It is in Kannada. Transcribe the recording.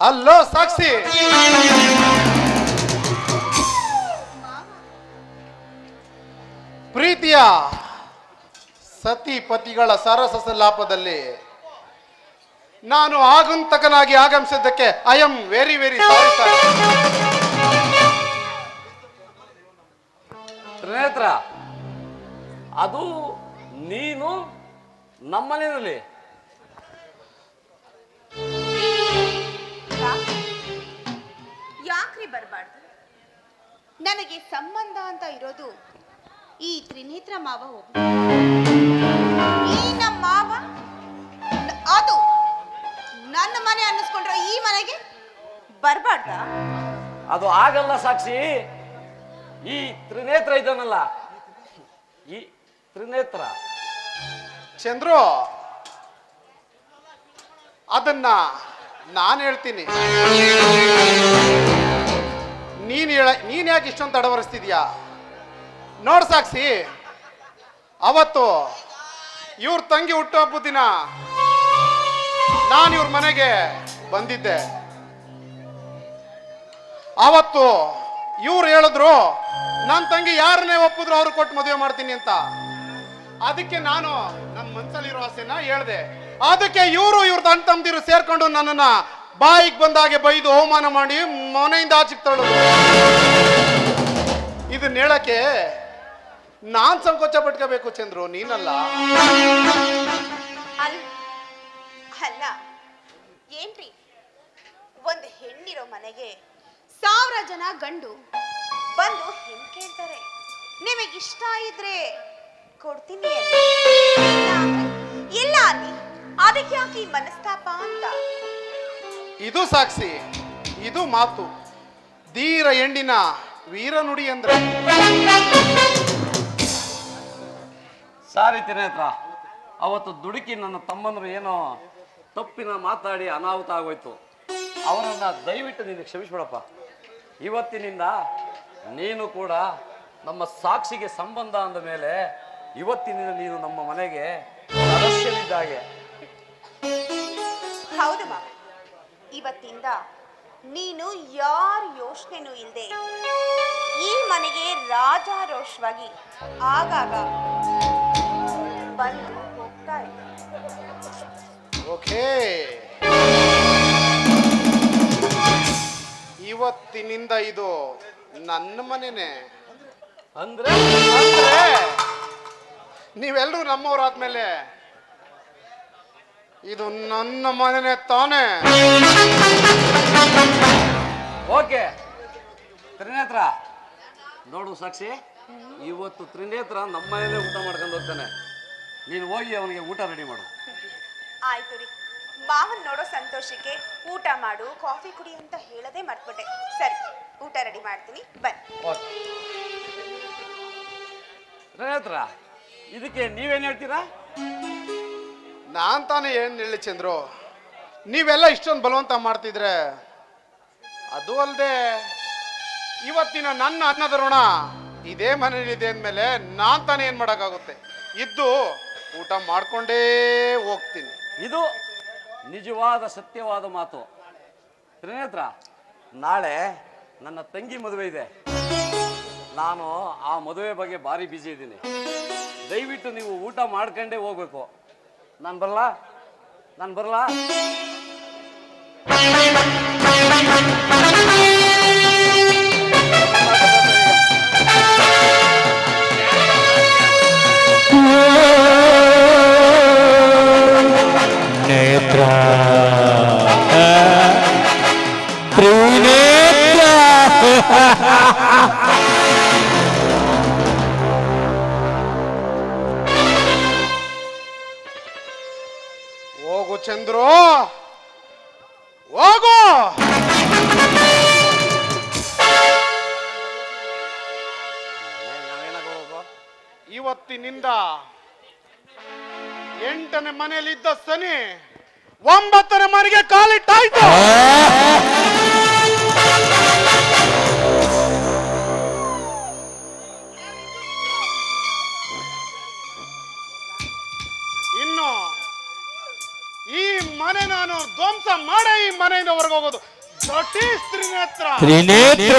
ಅಲ್ಲೋ ಸಾಕ್ಷಿ, ಪ್ರೀತಿಯ ಸತಿ ಪತಿಗಳ ಸರಸ ಲಾಪದಲ್ಲಿ ನಾನು ಆಗಂತಕನಾಗಿ ಆಗಮಿಸಿದ್ದಕ್ಕೆ I am very very sorry sir. Trinetra, ಅದು ನೀನು ನಮ್ಮನೆಯಲ್ಲಿ ಯಾಕ್ರಿ ಬರಬಾರ್ದು? ನನಗೆ ಸಂಬಂಧ ಅಂತ ಇರೋದು ಈ ತ್ರಿನೇತ್ರ ಮಾವ ಒಬ್ಬ. ಈ ನಮ್ಮ ಮಾವ ಅದು ನನ್ನ ಮನೆ ಅನ್ನಿಸ್ಕೊಂಡ್ರೆ ಈ ಮನೆಗೆ ಬರಬಾರ್ದ? ಅದು ಆಗಲ್ಲ ಸಾಕ್ಷಿ. ಈ ತ್ರಿನೇತ್ರ ಇದನ್ನಲ್ಲ, ಈ ತ್ರಿನೇತ್ರ ಚಂದ್ರು, ಅದನ್ನ ನಾನು ಹೇಳ್ತೀನಿ. ನೀನ್ ಯಾಕೆ ಇಷ್ಟೊಂದು ತಡವರಿಸ್ತಿದ್ಯಾ? ನೋಡ್ ಸಾಕ್ಷಿ, ಅವತ್ತು ಇವ್ರ ತಂಗಿ ಹುಟ್ಟುಹಬ್ಬದ ದಿನ ನಾನು ಇವ್ರ ಮನೆಗೆ ಬಂದಿದ್ದೆ. ಅವತ್ತು ಇವ್ರು ಹೇಳಿದ್ರು ನನ್ನ ತಂಗಿ ಯಾರನ್ನೇ ಒಪ್ಪಿದ್ರು ಅವ್ರು ಕೊಟ್ಟು ಮದುವೆ ಮಾಡ್ತೀನಿ ಅಂತ. ಅದಕ್ಕೆ ನಾನು ನನ್ನ ಮನಸ್ಸಲ್ಲಿರೋ ಆಸೆನ ಹೇಳ್ದೆ. ಅದಕ್ಕೆ ಇವ್ರ ತನ್ನ ತಮ್ಮದಿರು ಸೇರ್ಕೊಂಡು ನನ್ನನ್ನ ಬಾಯಿಗೆ ಬಂದಾಗೆ ಬೈದು ಅವಮಾನ ಮಾಡಿ ಮನೆಯಿಂದ ಆಚೆಗೆ ತಳ್ಳೋದು. ಇದನ್ನ ಹೇಳಕ್ಕೆ ನಾನ್ ಸಂಕೋಚ ಪಟ್ಕೋಬೇಕು ಚಂದ್ರು, ನೀನಲ್ಲ. ಅಲ್ಲ ಏನ್ರಿ, ಒಂದು ಹೆಣ್ಣಿರೋ ಮನೆಗೆ 1000 ಜನ ಗಂಡು ಬಂದು ಹೆಣ್ ಕೇಳ್ತಾರೆ. ನಿಮಗಿಷ್ಟ ಇದ್ರೆ ಕೊಡ್ತೀನಿ ಇಲ್ಲ ಅನ್ನಿ, ಅದಕ್ಕೆ ಯಾಕೆ ಈ ಮನಸ್ತಾಪ ಅಂತ. ಇದು ಸಾಕ್ಷಿ, ಇದು ಮಾತು. ಧೀರ ಹೆಣ್ಣಿನ ವೀರ ನುಡಿ ಅಂದ್ರೆ. ಸಾರಿ ತ್ರಿನೇತ್ರ, ಅವತ್ತು ದುಡುಕಿ ನನ್ನ ತಮ್ಮಂದ್ರು ಏನೋ ತಪ್ಪಿನ ಮಾತಾಡಿ ಅನಾಹುತ ಆಗೋಯ್ತು. ಅವರನ್ನ ದಯವಿಟ್ಟು ನೀನು ಕ್ಷಮಿಸ್ಬಿಡಪ್ಪ. ಇವತ್ತಿನಿಂದ ನೀನು ಕೂಡ ನಮ್ಮ ಸಾಕ್ಷಿಗೆ ಸಂಬಂಧ ಅಂದ ಮೇಲೆ ಇವತ್ತಿನಿಂದ ನೀನು ನಮ್ಮ ಮನೆಗೆ ಸದಸ್ಯನಿದ್ದಾಗೆ. ಹೌದು ಮಾವ, ಇವತ್ತಿಂದ ನೀನು ಯಾರ ಯೋಚನೆನೂ ಇಲ್ಲದೆ ಈ ಮನೆಗೆ ರಾಜಾರೋಷವಾಗಿ ಆಗಾಗ ಬಂದು ಹೋಗ್ತಾ ಇದ್ದೆ. ಓಕೆ, ಇವತ್ತಿನಿಂದ ಇದು ನನ್ನ ಮನೆನೇ. ಅಂದ್ರೆ ನೀವೆಲ್ಲರೂ ನಮ್ಮವರಾದ್ಮೇಲೆ ಇದು ನನ್ನ ಮನೆನೇ ತಾನೇ. ಓಕೆ ತ್ರಿನೇತ್ರ, ನೋಡು ಸಾಕ್ಷಿ, ಇವತ್ತು ತ್ರಿನೇತ್ರ ನಮ್ಮ ಮನೇಲೆ ಊಟ ಮಾಡ್ಕೊಂಡು ಹೋಗ್ತಾನೆ. ನೀನು ಹೋಗಿ ಅವನಿಗೆ ಊಟ ರೆಡಿ ಮಾಡು. ಆಯ್ತು ರೀ, ಮಾವನ್ ನೋಡೋ ಸಂತೋಷಕ್ಕೆ ಊಟ ಮಾಡು, ಕಾಫಿ ಕುಡಿ ಅಂತ ಹೇಳದೆ ಮರ್ತ್ಬಿಟ್ಟೆ. ಸರಿ, ಊಟ ರೆಡಿ ಮಾಡ್ತೀನಿ, ಬನ್ನಿ. ತ್ರಿನೇತ್ರ, ಇದಕ್ಕೆ ನೀವೇನ್ ಹೇಳ್ತೀರಾ? ನಾನ್ ತಾನೇ ಏನ್ ಹೇಳಿ ಚಂದ್ರು, ನೀವೆಲ್ಲ ಇಷ್ಟೊಂದು ಬಲವಂತ ಮಾಡ್ತಿದ್ರೆ, ಅದು ಅಲ್ಲದೆ ಇವತ್ತಿನ ನನ್ನ ಅನ್ನದ ಋಣ ಇದೇ ಮನೇಲಿದೆ ಅಂದಮೇಲೆ ನಾನ್ ತಾನೇ ಏನ್ ಮಾಡಕ್ಕಾಗುತ್ತೆ? ಇದ್ದು ಊಟ ಮಾಡ್ಕೊಂಡೇ ಹೋಗ್ತೀನಿ. ಇದು ನಿಜವಾದ ಸತ್ಯವಾದ ಮಾತು. ತ್ರಿನೇತ್ರ, ನಾಳೆ ನನ್ನ ತಂಗಿ ಮದುವೆ ಇದೆ. ನಾನು ಆ ಮದುವೆ ಬಗ್ಗೆ ಭಾರಿ ಬ್ಯುಸಿ ಇದ್ದೀನಿ. ದಯವಿಟ್ಟು ನೀವು ಊಟ ಮಾಡ್ಕೊಂಡೇ ಹೋಗ್ಬೇಕು. ನಾನು ಬರಲಾ? ನೇತ್ರ ತ್ರಿನೇತ್ರ ಹೋಗು ಚಂದ್ರು, ಹೋಗು. ಇವತ್ತಿನಿಂದ 8ನೇ ಮನೆಯಲ್ಲಿದ್ದ ಸನಿ 9ನೇ ಮನೆಗೆ ಕಾಲಿಟ್ಟಾಯ್ತು. ಇನ್ನು ಈ ಮನೆ ನಾನು ಧ್ವಂಸ ಮಾಡೇ ಈ ಮನೆಯಿಂದ ಹೊರಗೆ ಹೋಗೋದು. ದೊಡ್ಡೀಸ್ ತ್ರಿನೇತ್ರ. ತ್ರಿನೇತ್ರ